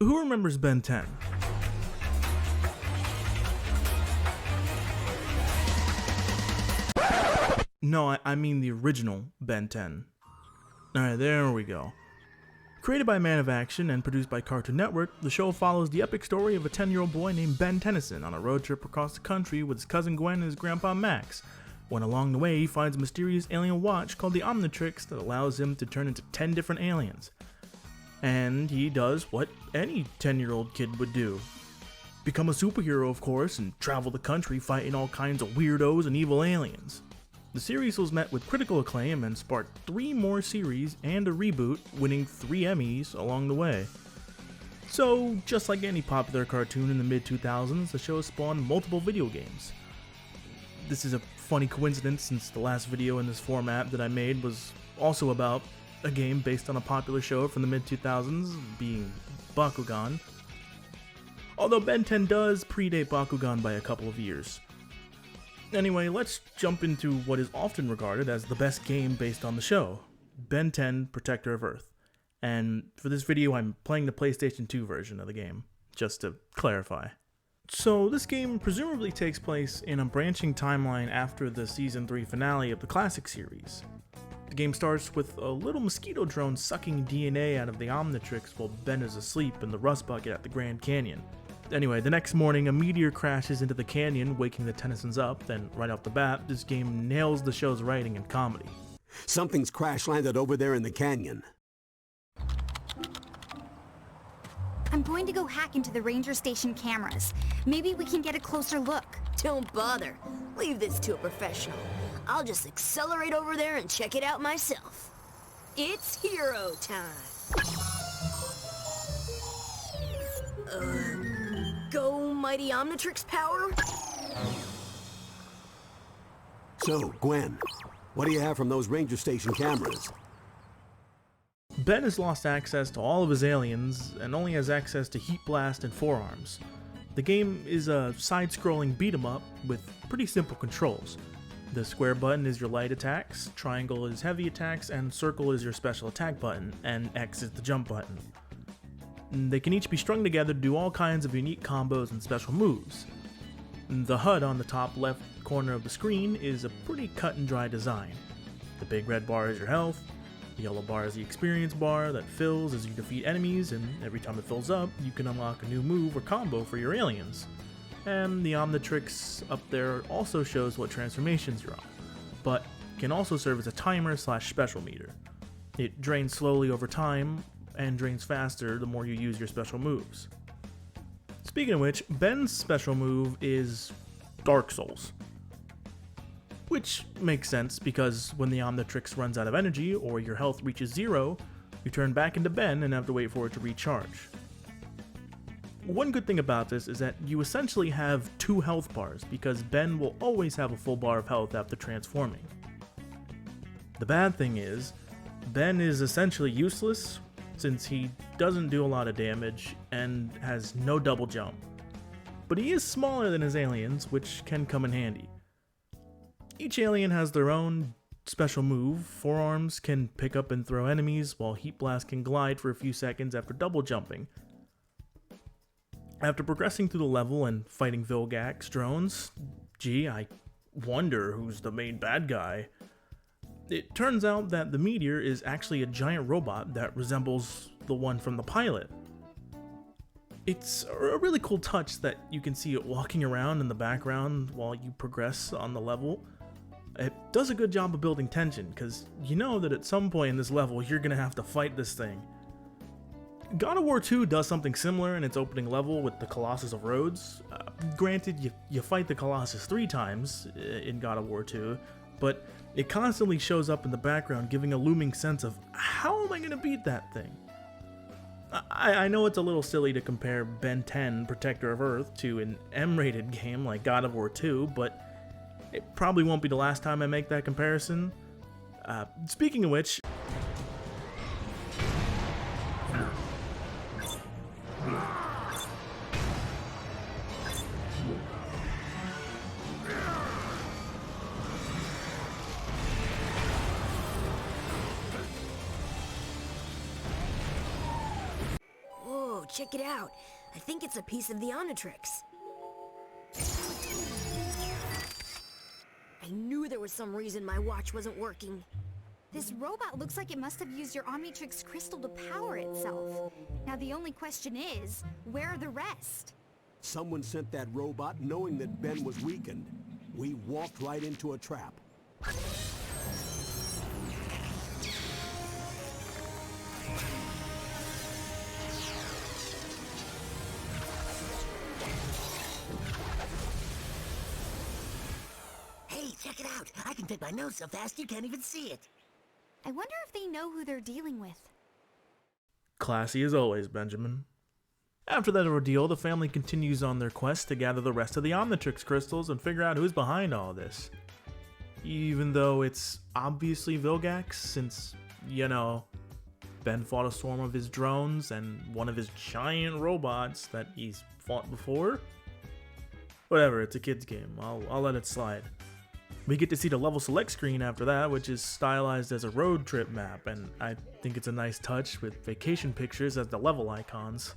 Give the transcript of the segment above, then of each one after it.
Who remembers Ben 10? No, I mean the original Ben 10. Alright, there we go. Created by Man of Action and produced by Cartoon Network, the show follows the epic story of a 10-year-old boy named Ben Tennyson on a road trip across the country with his cousin Gwen and his grandpa Max, when along the way he finds a mysterious alien watch called the Omnitrix that allows him to turn into 10 different aliens. And he does what any 10-year-old kid would do. Become a superhero, of course, and travel the country fighting all kinds of weirdos and evil aliens. The series was met with critical acclaim and sparked 3 more series and a reboot, winning 3 Emmys along the way. So, just like any popular cartoon in the mid-2000s, the show spawned multiple video games. This is a funny coincidence since the last video in this format that I made was also about a game based on a popular show from the mid-2000s, being Bakugan. Although Ben 10 does predate Bakugan by a couple of years. Anyway, let's jump into what is often regarded as the best game based on the show, Ben 10 Protector of Earth. And for this video I'm playing the PlayStation 2 version of the game, just to clarify. So this game presumably takes place in a branching timeline after the Season 3 finale of the classic series. The game starts with a little mosquito drone sucking DNA out of the Omnitrix while Ben is asleep in the rust bucket at the Grand Canyon. Anyway, the next morning, a meteor crashes into the canyon, waking the Tennysons up. Then, right off the bat, this game nails the show's writing and comedy. Something's crash-landed over there in the canyon. I'm going to go hack into the ranger station cameras. Maybe we can get a closer look. Don't bother. Leave this to a professional. I'll just accelerate over there and check it out myself. It's hero time. Go, mighty Omnitrix power? So, Gwen, what do you have from those ranger station cameras? Ben has lost access to all of his aliens and only has access to Heat Blast and Forearms. The game is a side-scrolling beat-em-up with pretty simple controls. The square button is your light attacks, triangle is heavy attacks, and circle is your special attack button, and X is the jump button. They can each be strung together to do all kinds of unique combos and special moves. The HUD on the top left corner of the screen is a pretty cut and dry design. The big red bar is your health, the yellow bar is the experience bar that fills as you defeat enemies, and every time it fills up, you can unlock a new move or combo for your aliens. And the Omnitrix up there also shows what transformations you're on, but can also serve as a timer / special meter. It drains slowly over time, and drains faster the more you use your special moves. Speaking of which, Ben's special move is Dark Souls. Which makes sense because when the Omnitrix runs out of energy or your health reaches 0, you turn back into Ben and have to wait for it to recharge. One good thing about this is that you essentially have 2 health bars because Ben will always have a full bar of health after transforming. The bad thing is, Ben is essentially useless since he doesn't do a lot of damage and has no double jump. But he is smaller than his aliens, which can come in handy. Each alien has their own special move. Forearms can pick up and throw enemies, while Heat Blast can glide for a few seconds after double jumping. After progressing through the level and fighting Vilgax drones, gee, I wonder who's the main bad guy. It turns out that the meteor is actually a giant robot that resembles the one from the pilot. It's a really cool touch that you can see it walking around in the background while you progress on the level. It does a good job of building tension, because you know that at some point in this level you're going to have to fight this thing. God of War 2 does something similar in its opening level with the Colossus of Rhodes. Granted, you fight the Colossus 3 times in God of War 2, but it constantly shows up in the background, giving a looming sense of, how am I going to beat that thing? I know it's a little silly to compare Ben 10 Protector of Earth to an M-rated game like God of War 2, but it probably won't be the last time I make that comparison. Speaking of which, check it out. I think it's a piece of the Omnitrix. I knew there was some reason my watch wasn't working. This robot looks like it must have used your Omnitrix crystal to power itself. Now the only question is, where are the rest? Someone sent that robot knowing that Ben was weakened. We walked right into a trap. Hey, check it out. I can take my nose so fast you can't even see it. I wonder if they know who they're dealing with. Classy as always, Benjamin. After that ordeal, the family continues on their quest to gather the rest of the Omnitrix crystals and figure out who's behind all this. Even though it's obviously Vilgax, since, you know, Ben fought a swarm of his drones and one of his giant robots that he's fought before. Whatever, it's a kid's game. I'll let it slide. We get to see the level select screen after that, which is stylized as a road trip map, and I think it's a nice touch with vacation pictures as the level icons.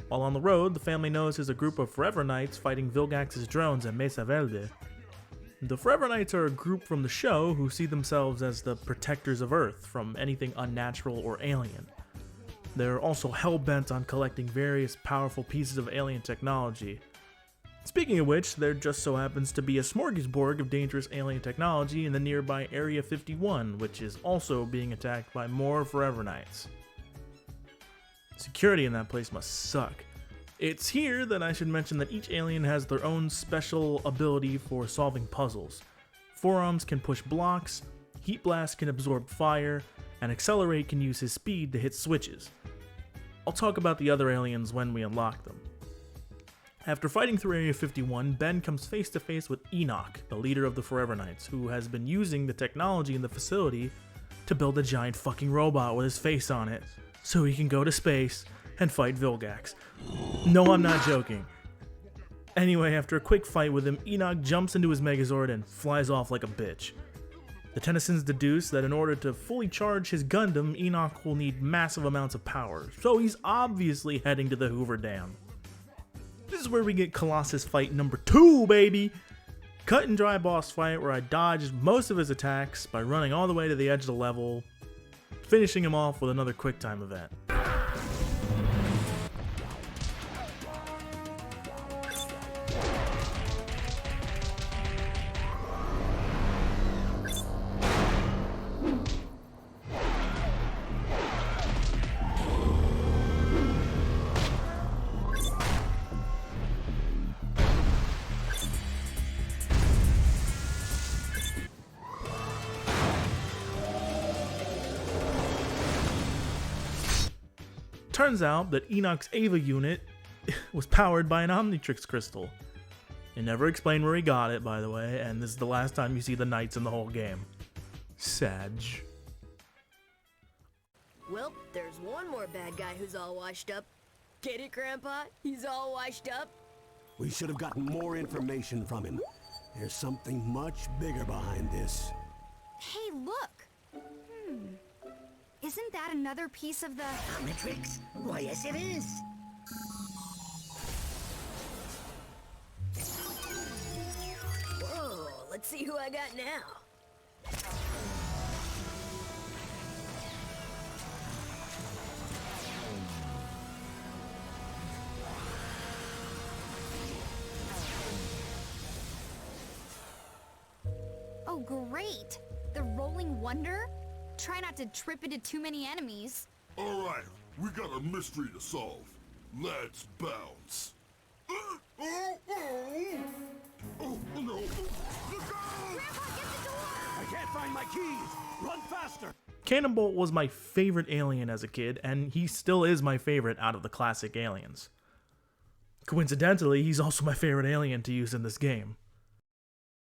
While on the road, the family notices a group of Forever Knights fighting Vilgax's drones at Mesa Verde. The Forever Knights are a group from the show who see themselves as the protectors of Earth from anything unnatural or alien. They're also hell-bent on collecting various powerful pieces of alien technology. Speaking of which, there just so happens to be a smorgasbord of dangerous alien technology in the nearby Area 51, which is also being attacked by more Forever Knights. Security in that place must suck. It's here that I should mention that each alien has their own special ability for solving puzzles. Forearms can push blocks, Heat Blast can absorb fire, and Accelerate can use his speed to hit switches. I'll talk about the other aliens when we unlock them. After fighting through Area 51, Ben comes face to face with Enoch, the leader of the Forever Knights, who has been using the technology in the facility to build a giant fucking robot with his face on it, so he can go to space and fight Vilgax. No, I'm not joking. Anyway, after a quick fight with him, Enoch jumps into his Megazord and flies off like a bitch. The Tennysons deduce that in order to fully charge his Gundam, Enoch will need massive amounts of power, so he's obviously heading to the Hoover Dam. This is where we get Colossus Fight number 2, baby! Cut and dry boss fight where I dodged most of his attacks by running all the way to the edge of the level, finishing him off with another QuickTime event. Turns out that Enoch's Ava unit was powered by an Omnitrix crystal. It never explained where he got it, by the way, and this is the last time you see the Knights in the whole game. Sag. Well, there's one more bad guy who's all washed up. Get it, Grandpa? He's all washed up? We should have gotten more information from him. There's something much bigger behind this. Hey, look! Isn't that another piece of the... Omnitrix? Why, yes it is. Whoa, let's see who I got now. Oh, great! The Rolling Wonder? Try not to trip into too many enemies. Alright, we got a mystery to solve. Let's bounce. Oh no! Grandpa, get the door! I can't find my keys! Run faster! Cannonbolt was my favorite alien as a kid, and he still is my favorite out of the classic aliens. Coincidentally, he's also my favorite alien to use in this game.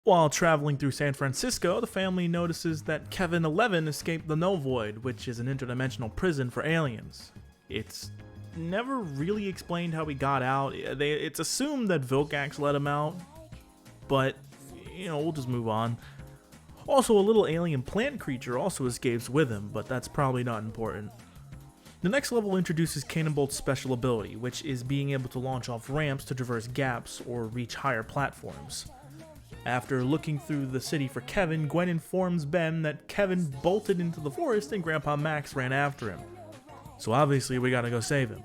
While traveling through San Francisco, the family notices that Kevin 11 escaped the Null Void, which is an interdimensional prison for aliens. It's never really explained how he got out. It's assumed that Vilgax let him out, but, you know, we'll just move on. Also, a little alien plant creature also escapes with him, but that's probably not important. The next level introduces Cannonbolt's special ability, which is being able to launch off ramps to traverse gaps or reach higher platforms. After looking through the city for Kevin, Gwen informs Ben that Kevin bolted into the forest and Grandpa Max ran after him. So obviously we gotta go save him.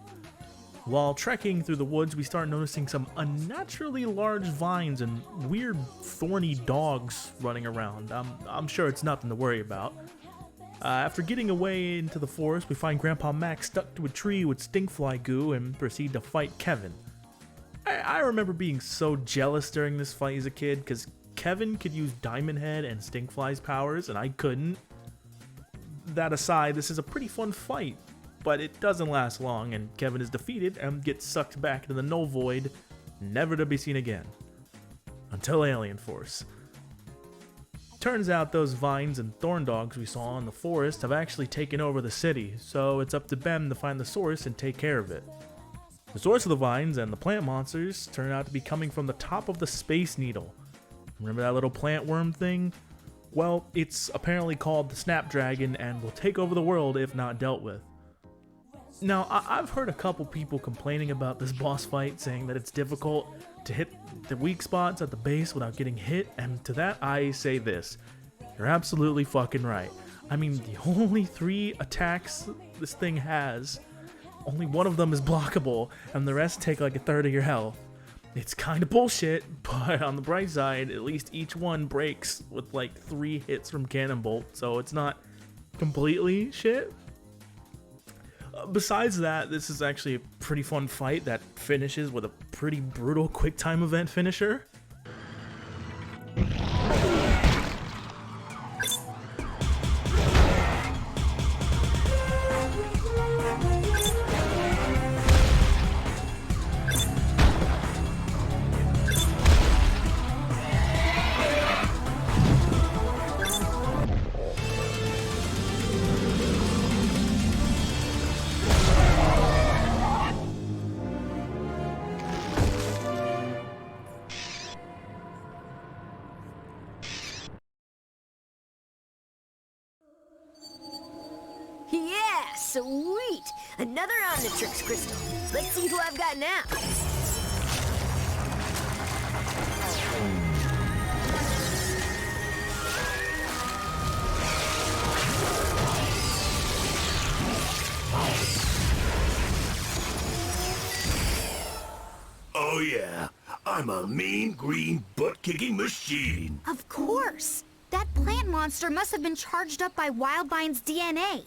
While trekking through the woods, we start noticing some unnaturally large vines and weird thorny dogs running around. I'm sure it's nothing to worry about. After getting away into the forest, we find Grandpa Max stuck to a tree with stinkfly goo and proceed to fight Kevin. I remember being so jealous during this fight as a kid, because Kevin could use Diamond Head and Stinkfly's powers, and I couldn't. That aside, this is a pretty fun fight, but it doesn't last long, and Kevin is defeated and gets sucked back into the null void, never to be seen again. Until Alien Force. Turns out those vines and thorn dogs we saw in the forest have actually taken over the city, so it's up to Ben to find the source and take care of it. The source of the vines and the plant monsters turn out to be coming from the top of the Space Needle. Remember that little plant worm thing? Well, it's apparently called the Snapdragon and will take over the world if not dealt with. Now, I've heard a couple people complaining about this boss fight, saying that it's difficult to hit the weak spots at the base without getting hit, and to that I say this. You're absolutely fucking right. I mean, the only 3 attacks this thing has, only one of them is blockable, and the rest take like a third of your health. It's kind of bullshit, but on the bright side, at least each one breaks with like 3 hits from Cannonbolt, so it's not completely shit. Besides that, this is actually a pretty fun fight that finishes with a pretty brutal quick time event finisher. Yeah, sweet! Another Omnitrix crystal. Let's see who I've got now. Oh yeah, I'm a mean green butt-kicking machine. Of course! That plant monster must have been charged up by Wildvine's DNA.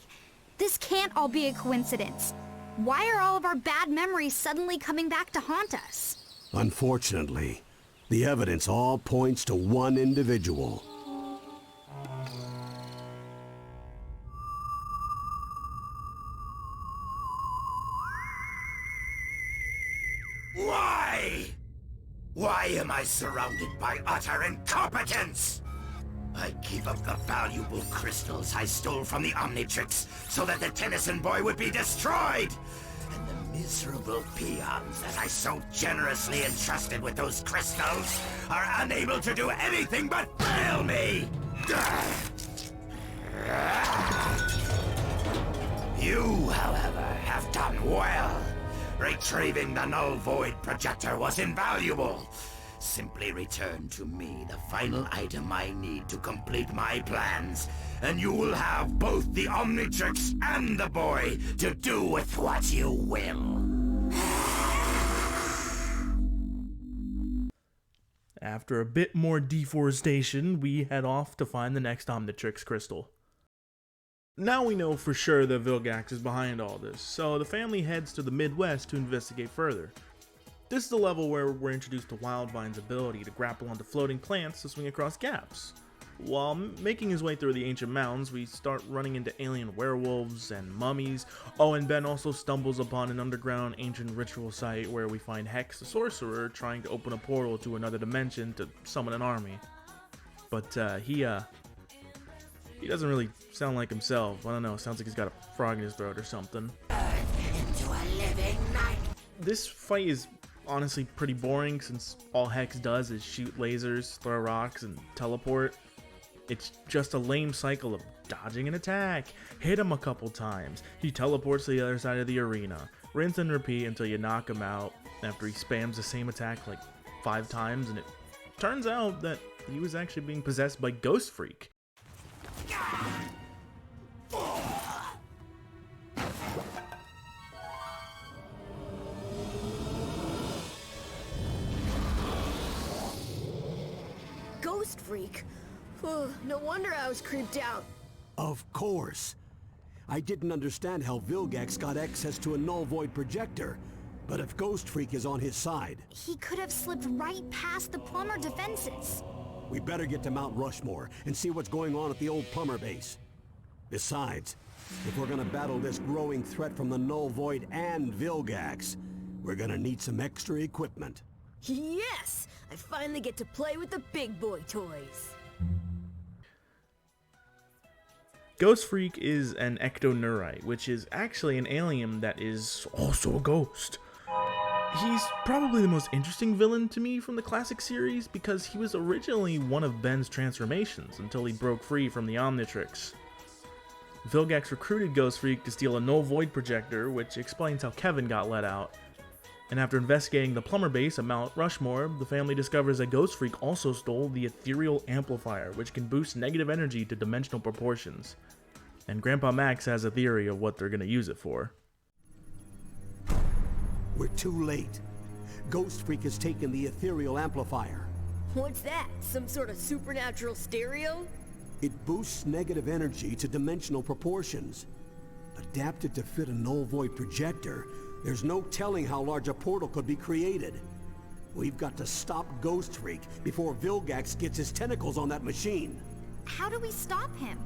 This can't all be a coincidence. Why are all of our bad memories suddenly coming back to haunt us? Unfortunately, the evidence all points to one individual. Why? Why am I surrounded by utter incompetence? I gave up the valuable crystals I stole from the Omnitrix so that the Tennyson boy would be destroyed! And the miserable peons that I so generously entrusted with those crystals are unable to do anything but fail me! You, however, have done well. Retrieving the null void projector was invaluable. Simply return to me the final item I need to complete my plans, and you will have both the Omnitrix and the boy to do with what you will. After a bit more deforestation, we head off to find the next Omnitrix crystal. Now we know for sure that Vilgax is behind all this, so the family heads to the Midwest to investigate further. This is the level where we're introduced to Wildvine's ability to grapple onto floating plants to swing across gaps. While making his way through the ancient mounds, we start running into alien werewolves and mummies. Oh, and Ben also stumbles upon an underground ancient ritual site where we find Hex, the sorcerer, trying to open a portal to another dimension to summon an army. But he doesn't really sound like himself. I don't know, sounds like he's got a frog in his throat or something. Into a living night. This fight is honestly pretty boring since all Hex does is shoot lasers, throw rocks, and teleport. It's just a lame cycle of dodging an attack, hit him a couple times, he teleports to the other side of the arena, rinse and repeat until you knock him out after he spams the same attack like 5 times, and it turns out that he was actually being possessed by Ghost Freak. Ghost Freak? No wonder I was creeped out. Of course. I didn't understand how Vilgax got access to a null void projector, but if Ghost Freak is on his side, He could have slipped right past the plumber defenses. we better get to Mount Rushmore and see what's going on at the old plumber base. Besides, if we're gonna battle this growing threat from the null void and Vilgax, we're gonna need some extra equipment. Yes! I finally get to play with the big boy toys. Ghost Freak is an ectoneurite, which is actually an alien that is also a ghost. He's probably the most interesting villain to me from the classic series because he was originally one of Ben's transformations until he broke free from the Omnitrix. Vilgax recruited Ghost Freak to steal a null void projector, which explains how Kevin got let out. And after investigating the plumber base at Mount Rushmore, the family discovers that Ghost Freak also stole the ethereal amplifier, which can boost negative energy to dimensional proportions. And Grandpa Max has a theory of what they're going to use it for. We're too late. Ghost Freak has taken the ethereal amplifier. What's that? Some sort of supernatural stereo? It boosts negative energy to dimensional proportions. Adapted to fit a null void projector, there's no telling how large a portal could be created. We've got to stop Ghost Freak before Vilgax gets his tentacles on that machine. How do we stop him?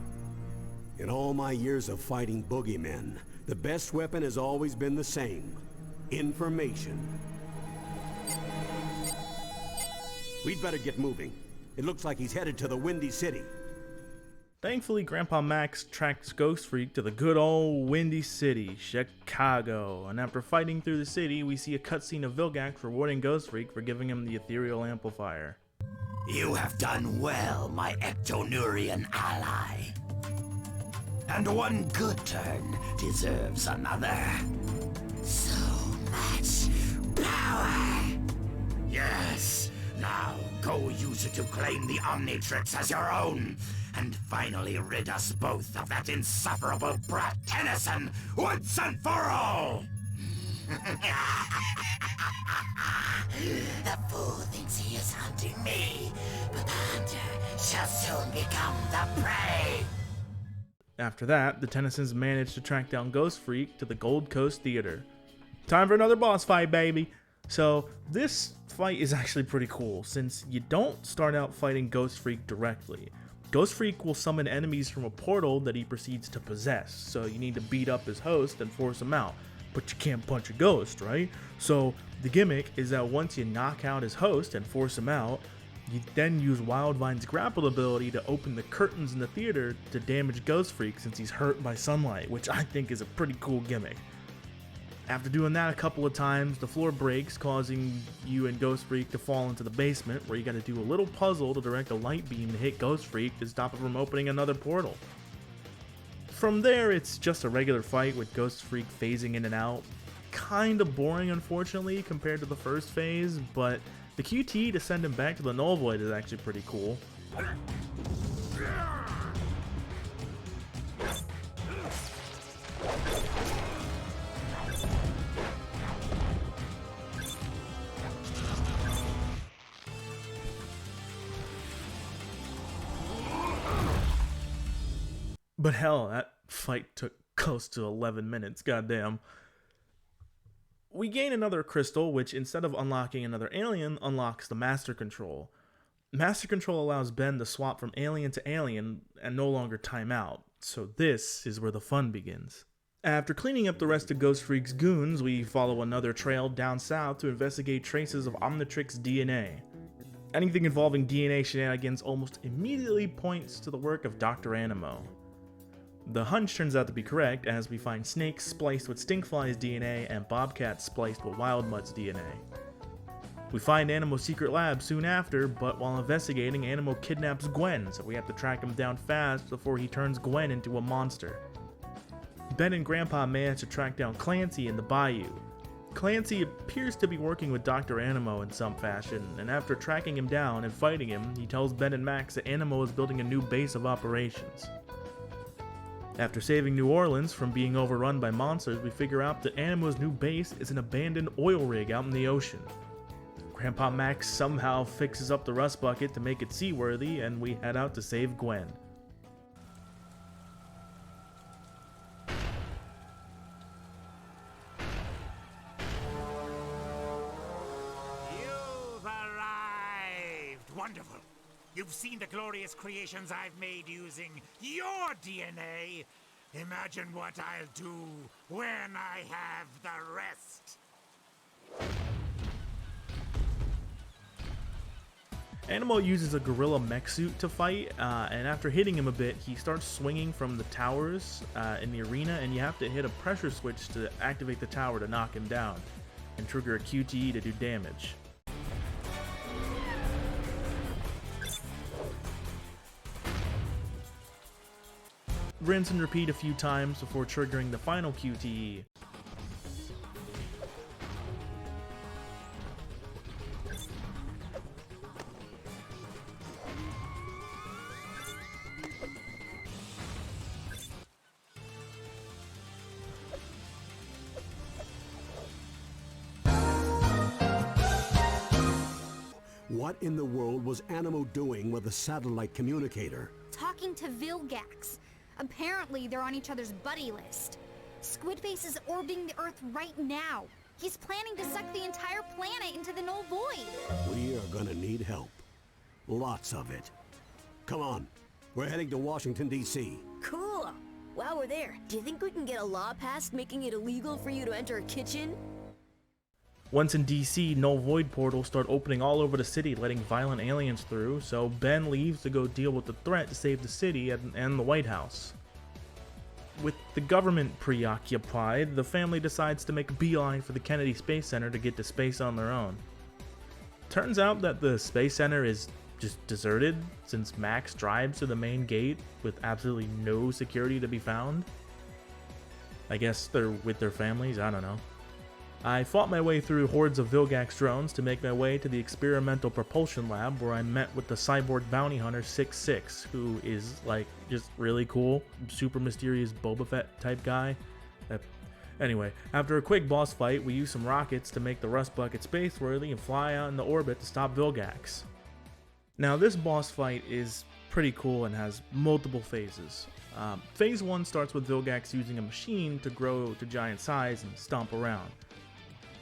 In all my years of fighting boogeymen, the best weapon has always been the same: information. We'd better get moving. It looks like he's headed to the Windy City. Thankfully, Grandpa Max tracks Ghost Freak to the good old Windy City, Chicago, and after fighting through the city, we see a cutscene of Vilgax rewarding Ghost Freak for giving him the ethereal amplifier. You have done well, my ectoneurian ally. And one good turn deserves another. So much power! Yes, now go use it to claim the Omnitrix as your own, and finally rid us both of that insufferable brat Tennyson once and for all! The fool thinks he is hunting me, but the hunter shall soon become the prey! After that, the Tennysons manage to track down Ghost Freak to the Gold Coast Theater. Time for another boss fight, baby! So, this fight is actually pretty cool, since you don't start out fighting Ghost Freak directly. Ghost Freak will summon enemies from a portal that he proceeds to possess, so you need to beat up his host and force him out. But you can't punch a ghost, right? So, the gimmick is that once you knock out his host and force him out, you then use Wildvine's grapple ability to open the curtains in the theater to damage Ghost Freak since he's hurt by sunlight, which I think is a pretty cool gimmick. After doing that a couple of times, the floor breaks, causing you and Ghost Freak to fall into the basement, where you gotta do a little puzzle to direct a light beam to hit Ghost Freak to stop it from opening another portal. From there, it's just a regular fight with Ghost Freak phasing in and out. Kinda boring, unfortunately, compared to the first phase, but the QT to send him back to the Null Void is actually pretty cool. But hell, that fight took close to 11 minutes, goddamn. We gain another crystal, which instead of unlocking another alien, unlocks the Master Control. Master Control allows Ben to swap from alien to alien and no longer time out, so this is where the fun begins. After cleaning up the rest of Ghost Freak's goons, we follow another trail down south to investigate traces of Omnitrix DNA. Anything involving DNA shenanigans almost immediately points to the work of Dr. Animo. The hunch turns out to be correct, as we find snakes spliced with Stinkfly's DNA and bobcats spliced with Wildmud's DNA. We find Animo's secret lab soon after, but while investigating, Animo kidnaps Gwen, so we have to track him down fast before he turns Gwen into a monster. Ben and Grandpa manage to track down Clancy in the bayou. Clancy appears to be working with Dr. Animo in some fashion, and after tracking him down and fighting him, he tells Ben and Max that Animo is building a new base of operations. After saving New Orleans from being overrun by monsters, we figure out that Animo's new base is an abandoned oil rig out in the ocean. Grandpa Max somehow fixes up the rust bucket to make it seaworthy, and we head out to save Gwen. You've arrived! Wonderful! You've seen the glorious creations I've made using your DNA. Imagine what I'll do when I have the rest. Animo uses a gorilla mech suit to fight, and after hitting him a bit, he starts swinging from the towers in the arena, and you have to hit a pressure switch to activate the tower to knock him down, and trigger a QTE to do damage. Rinse and repeat a few times before triggering the final QTE. What in the world was Animo doing with a satellite communicator? Talking to Vilgax. Apparently, they're on each other's buddy list. Squidface is orbiting the Earth right now. He's planning to suck the entire planet into the null void. We are gonna need help. Lots of it. Come on. We're heading to Washington, D.C. Cool. While we're there, do you think we can get a law passed making it illegal for you to enter a kitchen? Once in DC, null void portals start opening all over the city, letting violent aliens through, so Ben leaves to go deal with the threat to save the city and the White House. With the government preoccupied, the family decides to make a beeline for the Kennedy Space Center to get to space on their own. Turns out that the Space Center is just deserted, since Max drives to the main gate with absolutely no security to be found. I guess they're with their families, I don't know. I fought my way through hordes of Vilgax drones to make my way to the experimental propulsion lab, where I met with the cyborg bounty hunter 6-6, who is like just really cool, super mysterious Boba Fett type guy. Anyway, after a quick boss fight, we use some rockets to make the rust bucket spaceworthy and fly out into orbit to stop Vilgax. Now this boss fight is pretty cool and has multiple phases. Phase 1 starts with Vilgax using a machine to grow to giant size and stomp around.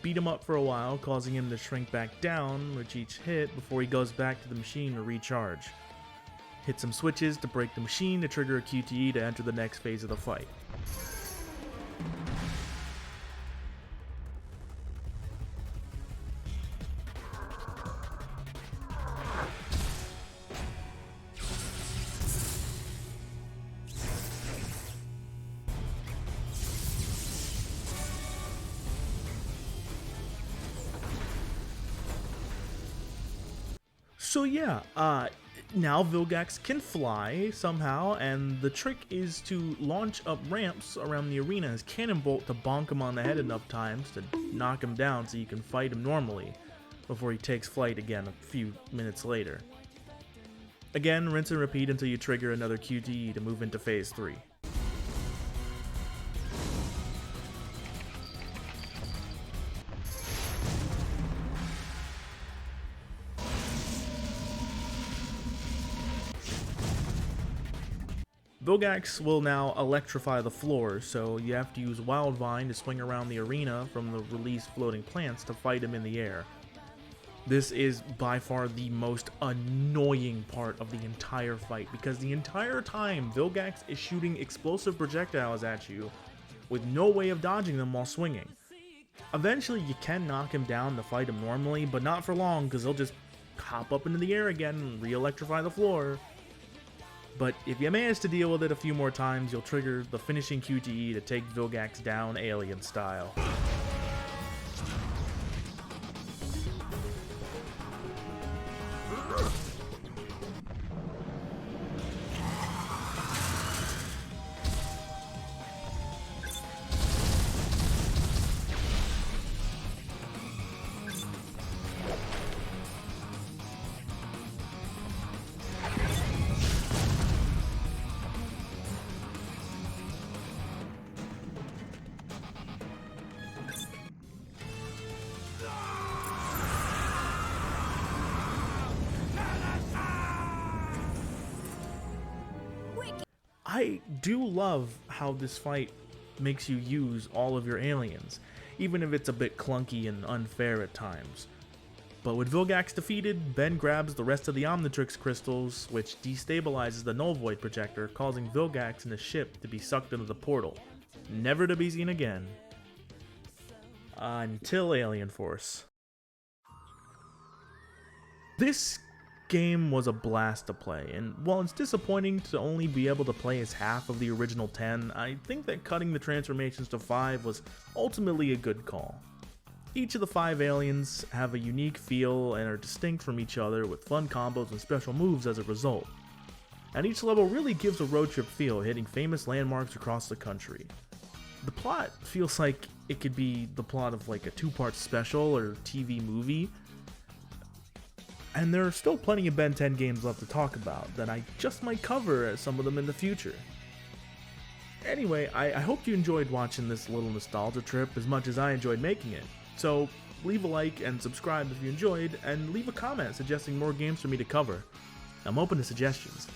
Beat him up for a while, causing him to shrink back down with each hit before he goes back to the machine to recharge. Hit some switches to break the machine to trigger a QTE to enter the next phase of the fight. So yeah, now Vilgax can fly somehow, and the trick is to launch up ramps around the arena as Cannonbolt to bonk him on the head enough times to knock him down so you can fight him normally before he takes flight again a few minutes later. Again, rinse and repeat until you trigger another QTE to move into phase 3. Vilgax will now electrify the floor, so you have to use Wildvine to swing around the arena from the released floating plants to fight him in the air. This is by far the most annoying part of the entire fight, because the entire time Vilgax is shooting explosive projectiles at you with no way of dodging them while swinging. Eventually you can knock him down to fight him normally, but not for long, because he'll just hop up into the air again and re-electrify the floor. But if you manage to deal with it a few more times, you'll trigger the finishing QTE to take Vilgax down alien style. I do love how this fight makes you use all of your aliens, even if it's a bit clunky and unfair at times. But with Vilgax defeated, Ben grabs the rest of the Omnitrix crystals, which destabilizes the Null Void projector, causing Vilgax and his ship to be sucked into the portal, never to be seen again. Until Alien Force. This game was a blast to play, and while it's disappointing to only be able to play as half of the original 10, I think that cutting the transformations to 5 was ultimately a good call. Each of the 5 aliens have a unique feel and are distinct from each other with fun combos and special moves as a result. And each level really gives a road trip feel, hitting famous landmarks across the country. The plot feels like it could be the plot of like a 2-part special or TV movie. And there are still plenty of Ben 10 games left to talk about that I just might cover some of them in the future. Anyway, I hope you enjoyed watching this little nostalgia trip as much as I enjoyed making it. So leave a like and subscribe if you enjoyed, and leave a comment suggesting more games for me to cover. I'm open to suggestions.